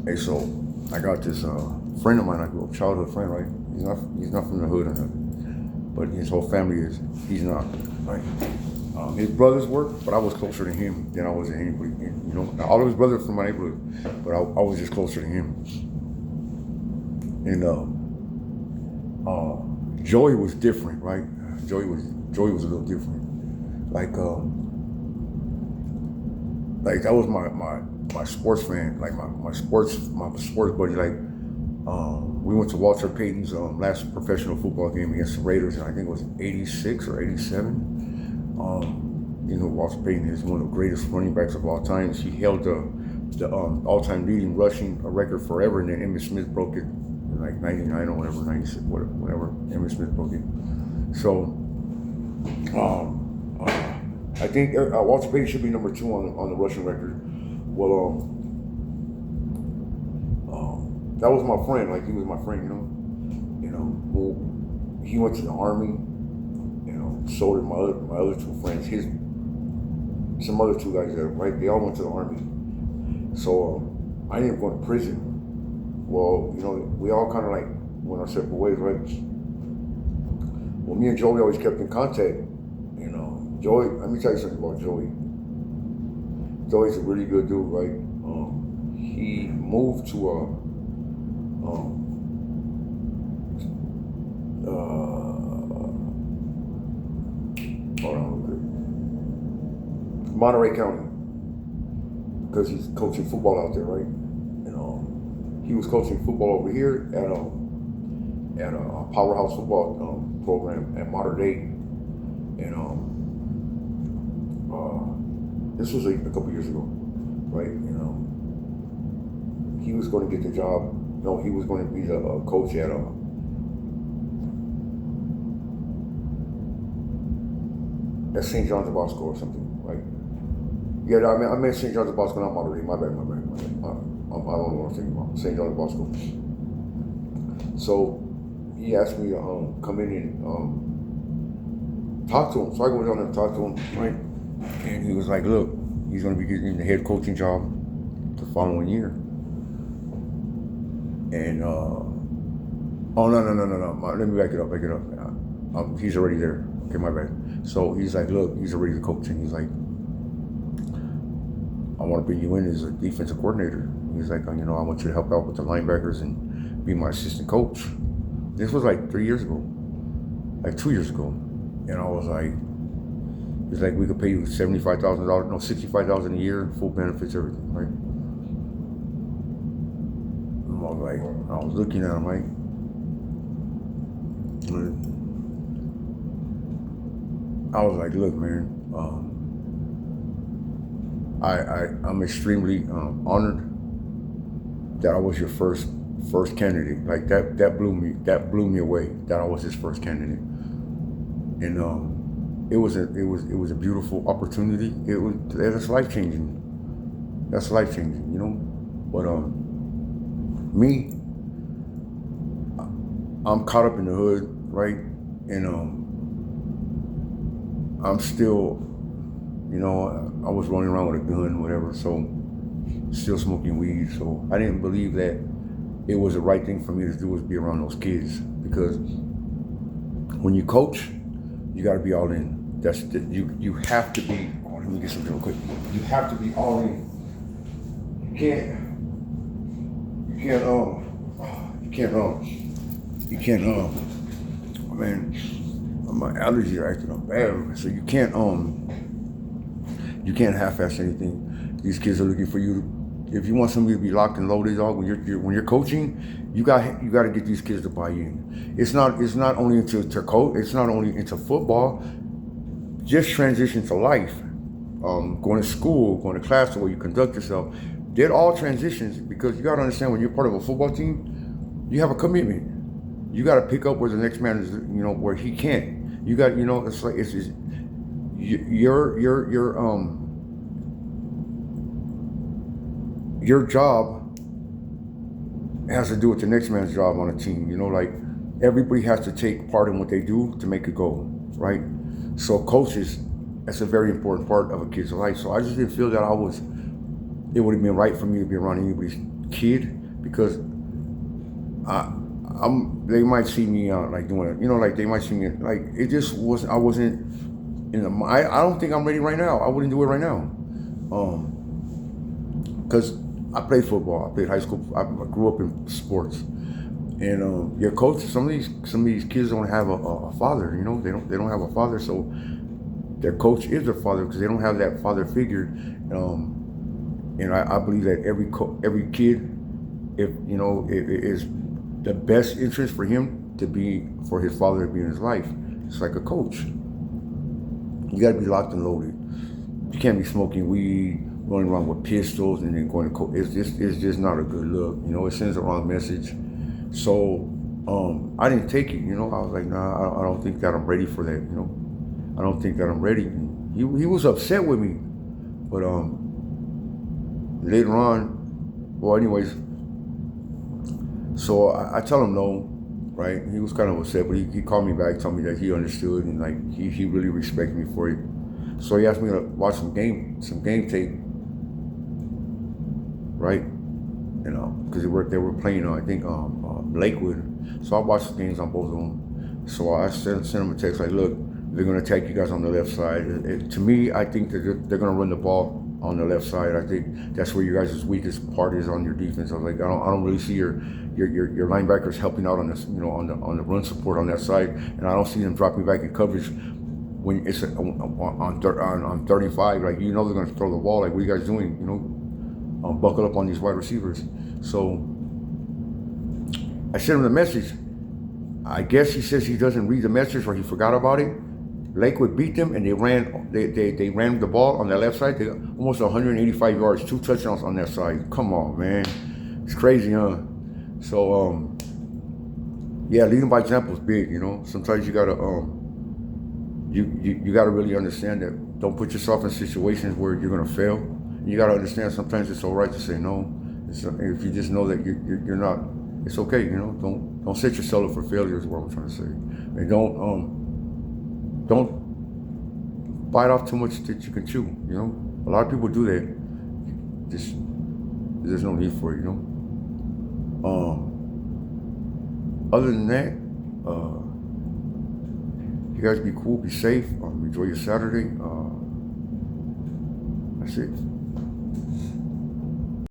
Hey, so I got this friend of mine, I grew up, childhood friend, right? He's not from the hood or nothing, but his whole family is. He's not, right? His brothers work, but I was closer to him than I was to anybody. You know, now, all of his brothers are from my neighborhood, but I was just closer to him. And Joey was different, right? Joey was a little different. Like that was my sports fan, like my sports buddy. Like we went to Walter Payton's last professional football game against the Raiders, and I think it was '86 or '87. You know, Walter Payton is one of the greatest running backs of all time. He held the all-time leading rushing record forever, and then Emmitt Smith broke it in like '99 or whatever, '96, whatever. Emmitt Smith broke it. So I think Walter Payton should be number 2 on the rushing record. Well, that was my friend. Like he was my friend, you know. Well, he went to the army. You know, so did my other 2 friends. Some other 2 guys there, right? They all went to the army. So I ended up going to prison. Well, you know, we all kind of like went our separate ways, right? Well, me and Joey always kept in contact. You know, Joey. Let me tell you something about Joey. Joey's a really good dude, right? He moved to Monterey County, because he's coaching football out there, right? And he was coaching football over here at a powerhouse football program at Mater Dei, and this was a couple years ago, right? He was going to get the job. No, he was going to be the coach at St. John's de Bosco or something, right? Yeah, I meant St. John's de Bosco, not Monterey. My bad. I don't know what I'm thinking about. St. John's de Bosco. So he asked me to come in and talk to him. So I go down there and talk to him, right? And he was like, look, he's going to be getting the head coaching job the following year. And, oh, no. Let me back it up. He's already there. Okay, my bad. So he's like, look, he's already the coach. And he's like, I want to bring you in as a defensive coordinator. He's like, I want you to help out with the linebackers and be my assistant coach. This was like 3 years ago, like 2 years ago. And I was like, he's like, we could pay you $75,000, no, $65,000 a year, full benefits, everything, right? I was looking at him, right? I was like, look, man, I'm extremely honored that I was your first candidate. Like that blew me away that I was his first candidate. And it was a beautiful opportunity. That's life changing. That's life changing, you know. But me, I'm caught up in the hood, right? And I'm still, I was running around with a gun, whatever, so still smoking weed. So I didn't believe that it was the right thing for me to do was be around those kids, because when you coach, you got to be all in. You have to be. Oh, let me get something real quick. You have to be all in. You can't. Man, my allergies are acting up bad, so you can't half-ass anything. These kids are looking for you. If you want somebody to be locked and loaded, dog, when you're coaching, you got to get these kids to buy in. It's not only into coach. It's not only into football. Just transition to life, going to school, going to class, the way you conduct yourself. They're all transitions, because you got to understand, when you're part of a football team, you have a commitment. You got to pick up where the next man is, where he can't. You got, it's like your job has to do with the next man's job on a team. Like everybody has to take part in what they do to make it go, right? So coaches, that's a very important part of a kid's life. So I just didn't feel that I was it would have been right for me to be around anybody's kid, because they might see me like doing it, like they might see me like, it just wasn't, I wasn't in the, I don't think I'm ready right now. I wouldn't do it right now. Because I played football, I played high school, I grew up in sports. And your coach, some of these kids don't have a father, they don't have a father, so their coach is their father because they don't have that father figure. And I believe that every kid, if it is the best interest for him for his father to be in his life. It's like a coach. You got to be locked and loaded. You can't be smoking weed, running around with pistols, and then going to court. It's just not a good look. It sends the wrong message. So I didn't take it. I was like, nah, I don't think that I'm ready for that. I don't think that I'm ready. He was upset with me, but later on, well, anyways. So I tell him no, right? He was kind of upset, but he called me back, told me that he understood, and like he really respected me for it. So he asked me to watch some game tape, right? Because they were playing, I think, Lakewood. So I watched the games on both of them. So I sent him a text like, look, they're going to attack you guys on the left side. To me, I think that they're going to run the ball on the left side. I think that's where you guys' weakest part is, on your defense. I was like, I don't really see your linebackers helping out on this, on the run support on that side, and I don't see them dropping back in coverage when it's on 35. Like, they're going to throw the ball. Like, what are you guys doing? Buckle up on these wide receivers. So I sent him the message. I guess he says he doesn't read the message, or he forgot about it. Lakewood beat them, and they ran the ball on the left side. They almost 185 yards, 2 touchdowns on that side. Come on, man. It's crazy, huh? So, yeah, leading by example is big, Sometimes you gotta, you gotta really understand that. Don't put yourself in situations where you're gonna fail. You gotta understand sometimes it's all right to say no. If you just know that you're not, it's okay, Don't set yourself up for failure is what I'm trying to say. And don't bite off too much that you can chew, A lot of people do that. There's no need for it, Other than that, you guys be cool, be safe, enjoy your Saturday. That's it.